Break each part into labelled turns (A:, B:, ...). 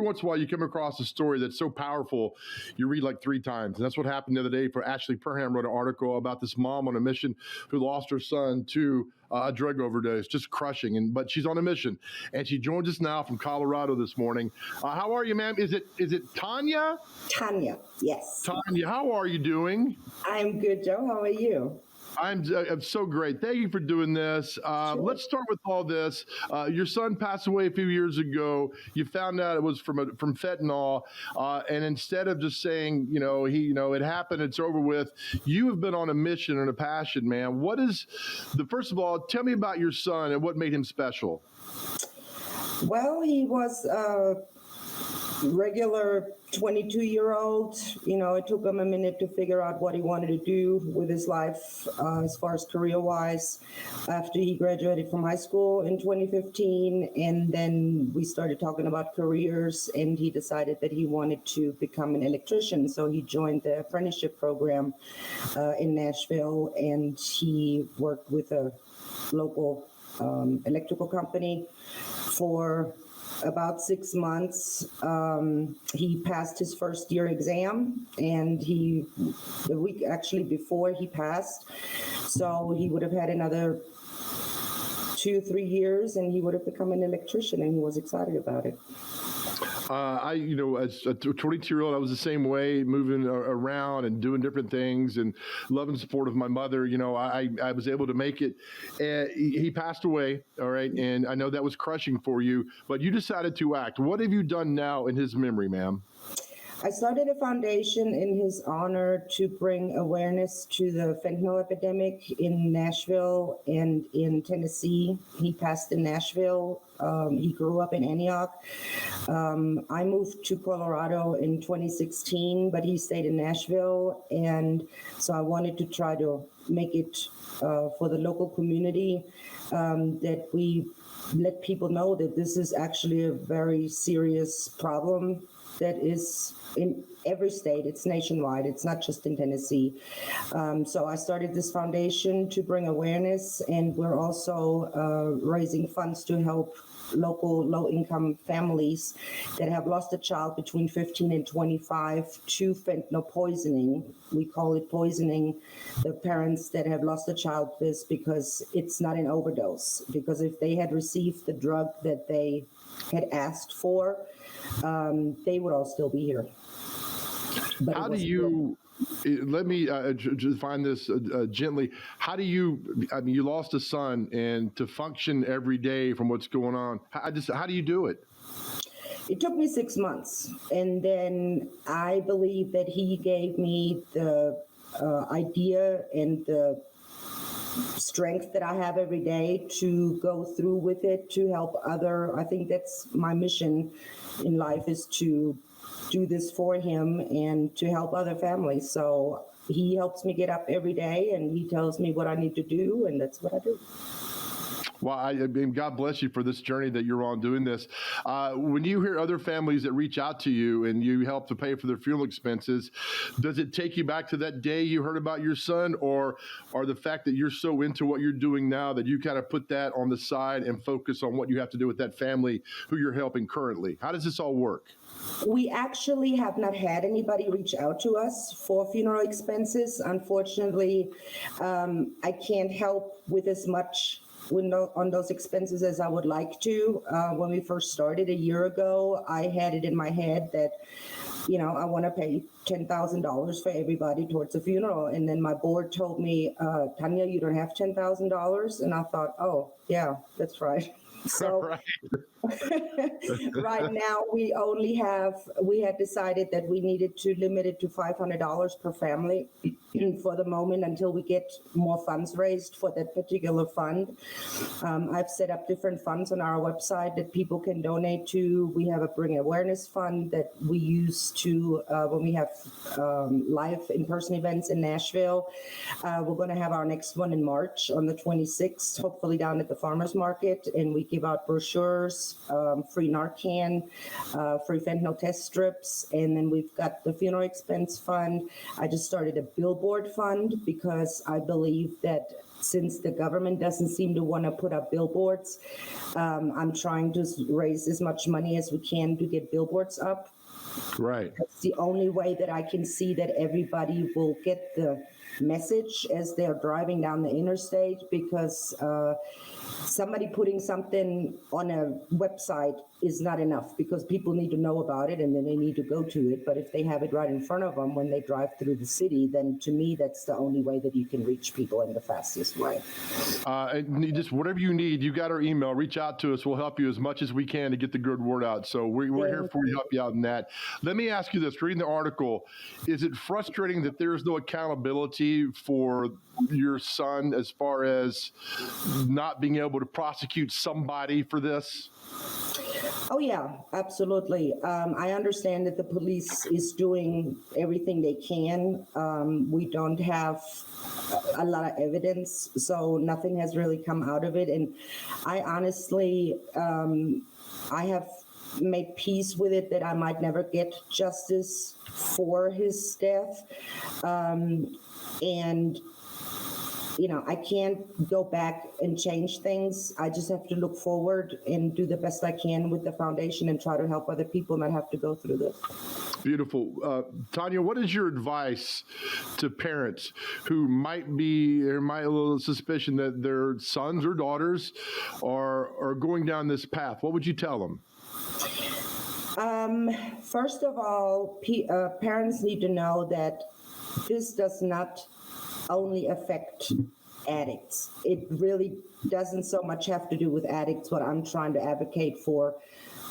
A: once in a while you come across a story that's so powerful, you read like 3 times. And that's what happened the other day. For Ashley Perham wrote an article about this mom on a mission who lost her son to a drug overdose, just crushing. But she's on a mission, and she joins us now from Colorado this morning. How are you, ma'am? Is it Tanya?
B: Tanya, yes.
A: Tanya, how are you doing?
B: I'm good, Joe. How are you?
A: I'm so great. Thank you for doing this.
B: Sure.
A: Let's start with all this. Your son passed away a few years ago. You found out it was from fentanyl, and instead of just saying, it happened, it's over with, you have been on a mission and a passion, man. First of all, tell me about your son and what made him special.
B: Well, he was a regular 22-year-old. It took him a minute to figure out what he wanted to do with his life as far as career-wise after he graduated from high school in 2015. And then we started talking about careers, and he decided that he wanted to become an electrician. So he joined the apprenticeship program in Nashville, and he worked with a local electrical company for about 6 months. He passed his first year exam, and the week actually before he passed, so he would have had another 2-3 years, and he would have become an electrician, and he was excited about it.
A: As a 22-year-old, I was the same way, moving around and doing different things and love and support of my mother. I was able to make it. He passed away, all right, and I know that was crushing for you, but you decided to act. What have you done now in his memory, ma'am?
B: I started a foundation in his honor to bring awareness to the fentanyl epidemic in Nashville and in Tennessee. He passed in Nashville. He grew up in Antioch. I moved to Colorado in 2016, but he stayed in Nashville. And so I wanted to try to make it for the local community that we let people know that this is actually a very serious problem that is in every state. It's nationwide. It's not just in Tennessee. So I started this foundation to bring awareness, and we're also raising funds to help local low-income families that have lost a child between 15 and 25 to fentanyl poisoning. We call it poisoning the parents that have lost a child this because it's not an overdose. Because if they had received the drug that they had asked for, they would all still be here. But
A: how do you, let me define this gently. How do you lost a son, and to function every day from what's going on, how do you do it?
B: It took me 6 months. And then I believe that he gave me the idea and the strength that I have every day to go through with it, to help I think that's my mission in life, is to do this for him and to help other families. So he helps me get up every day, and he tells me what I need to do, and that's what I do.
A: Well, I mean, God bless you for this journey that you're on doing this. When you hear other families that reach out to you and you help to pay for their funeral expenses, does it take you back to that day you heard about your son, or the fact that you're so into what you're doing now that you kind of put that on the side and focus on what you have to do with that family who you're helping currently? How does this all work?
B: We actually have not had anybody reach out to us for funeral expenses. Unfortunately, I can't help with as much on those expenses as I would like to. When we first started a year ago, I had it in my head that, I want to pay $10,000 for everybody towards a funeral. And then my board told me, Tanya, you don't have $10,000. And I thought, oh, yeah, that's right. So right now we had decided that we needed to limit it to $500 per family for the moment until we get more funds raised for that particular fund. I've set up different funds on our website that people can donate to. We have a Bring Awareness Fund that we use to, when we have live in-person events in Nashville. We're going to have our next one in March on the 26th, hopefully down at the farmers market, and we give out brochures, free Narcan, free fentanyl test strips, and then we've got the funeral expense fund. I just started a billboard fund because I believe that since the government doesn't seem to want to put up billboards, I'm trying to raise as much money as we can to get billboards up.
A: Right.
B: That's the only way that I can see that everybody will get the message as they're driving down the interstate, because somebody putting something on a website is not enough, because people need to know about it and then they need to go to it. But if they have it right in front of them when they drive through the city, then to me, that's the only way that you can reach people in the fastest way.
A: And just whatever you need, you got our email, reach out to us. We'll help you as much as we can to get the good word out. So we're here for you to help you out in that. Let me ask you this, reading the article, is it frustrating that there's no accountability for your son as far as not being able to prosecute somebody for this?
B: Oh, yeah, absolutely. I understand that the police is doing everything they can. We don't have a lot of evidence, so nothing has really come out of it. And I honestly, I have made peace with it that I might never get justice for his death. And I can't go back and change things. I just have to look forward and do the best I can with the foundation and try to help other people not have to go through this.
A: Beautiful. Tanja, what is your advice to parents who might have a little suspicion that their sons or daughters are going down this path? What would you tell them?
B: First of all, parents need to know that this does not only affect addicts. It really doesn't so much have to do with addicts, what I'm trying to advocate for.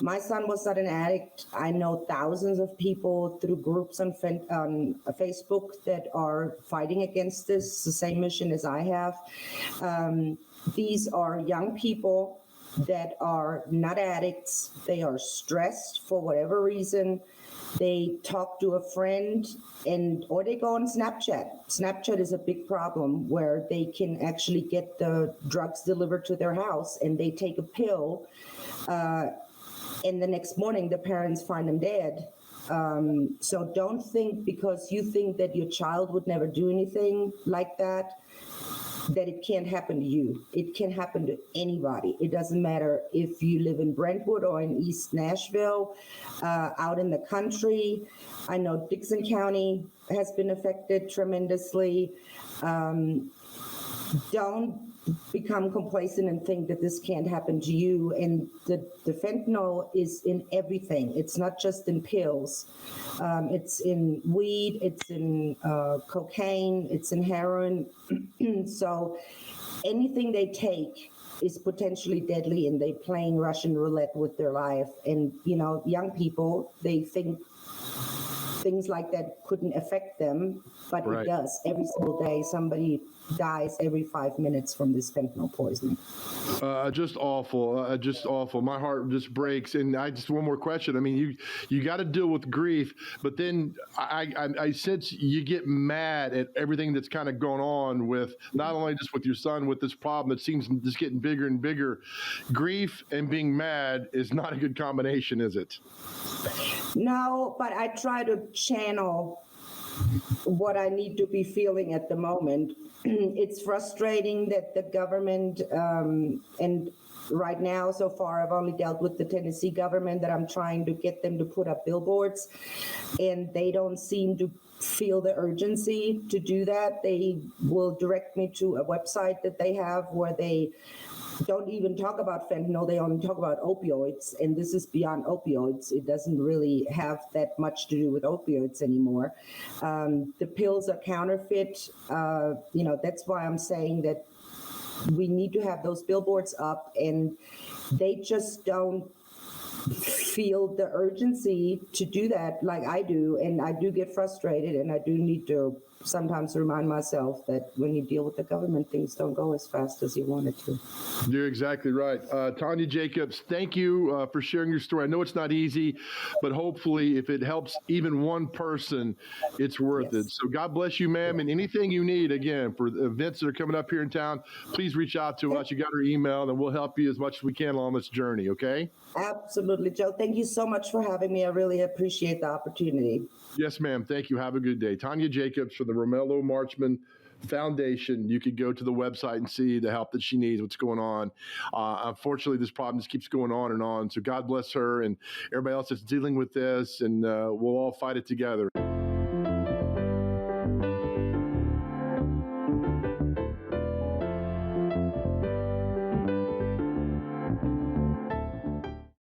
B: My son was not an addict. I know thousands of people through groups on Facebook that are fighting against this, the same mission as I have. These are young people that are not addicts. They are stressed for whatever reason. They talk to a friend or they go on Snapchat. Snapchat is a big problem where they can actually get the drugs delivered to their house, and they take a pill, and the next morning the parents find them dead. So don't think because you think that your child would never do anything like that it can't happen to you. It can happen to anybody. It doesn't matter if you live in Brentwood or in East Nashville, out in the country. I know Dixon County has been affected tremendously. Don't become complacent and think that this can't happen to you. And the fentanyl is in everything. It's not just in pills. It's in weed, it's in cocaine, it's in heroin. So anything they take is potentially deadly, and they're playing Russian roulette with their life. And, young people, they think things like that couldn't affect them, but
A: Right.
B: It does. Every single day, somebody dies every 5 minutes from this fentanyl poisoning.
A: Just awful. Just awful. My heart just breaks. And one more question. I mean, you got to deal with grief, but then I sense you get mad at everything that's kind of going on with not only just with your son, with this problem that seems just getting bigger and bigger. Grief and being mad is not a good combination, is it?
B: No, but I try to channel what I need to be feeling at the moment. It's frustrating that the government, and right now, so far, I've only dealt with the Tennessee government, that I'm trying to get them to put up billboards, and they don't seem to feel the urgency to do that. They will direct me to a website that they have where they don't even talk about fentanyl. They only talk about opioids, and this is beyond opioids. It doesn't really have that much to do with opioids anymore. The pills are counterfeit. That's why I'm saying that we need to have those billboards up, and they just don't feel the urgency to do that like I do. And I do get frustrated, and I do need to sometimes remind myself that when you deal with the government, things don't go as fast as you want it to.
A: You're exactly right. Tanja Jacobs, thank you for sharing your story. I know it's not easy, but hopefully if it helps even one person, it's worth it. So God bless you, ma'am. And anything you need, again, for the events that are coming up here in town, please reach out to us. You got our email, and we'll help you as much as we can along this journey, okay?
B: Absolutely, Joe. Thank you so much for having me. I really appreciate the opportunity.
A: Yes, ma'am. Thank you. Have a good day. Tanja Jacobs for the Romello Marchman Foundation. You could go to the website and see the help that she needs, what's going on. Unfortunately, this problem just keeps going on and on. So God bless her and everybody else that's dealing with this, and we'll all fight it together.